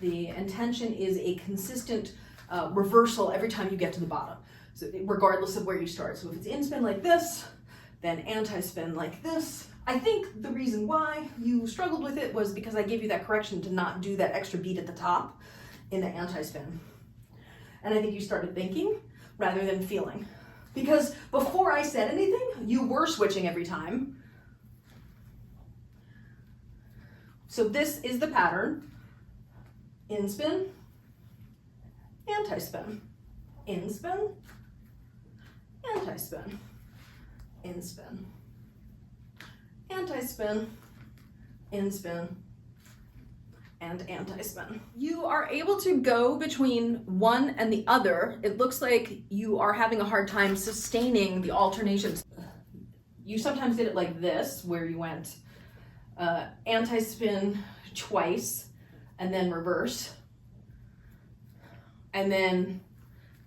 The intention is a consistent reversal every time you get to the bottom, so regardless of where you start. So if it's in spin like this, then anti-spin like this. I think the reason why you struggled with it was because I gave you that correction to not do that extra beat at the top in the anti-spin. And I think you started thinking rather than feeling. Because before I said anything, you were switching every time. So this is the pattern. In spin, anti-spin, in spin, anti-spin, in spin, anti-spin, in spin, and anti-spin. You are able to go between one and the other. It looks like you are having a hard time sustaining the alternations. You sometimes did it like this, where you went anti-spin twice, and then reverse, and then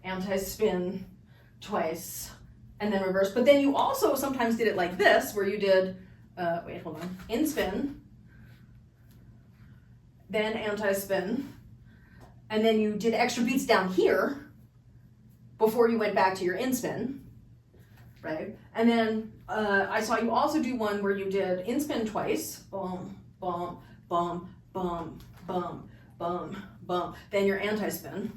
anti-spin twice, and then reverse. But then you also sometimes did it like this, where you did, wait, hold on, in spin, then anti-spin, and then you did extra beats down here before you went back to your in spin, right? And then I saw you also do one where you did in spin twice, boom, boom, boom, boom, boom, boom, boom, then your anti-spin,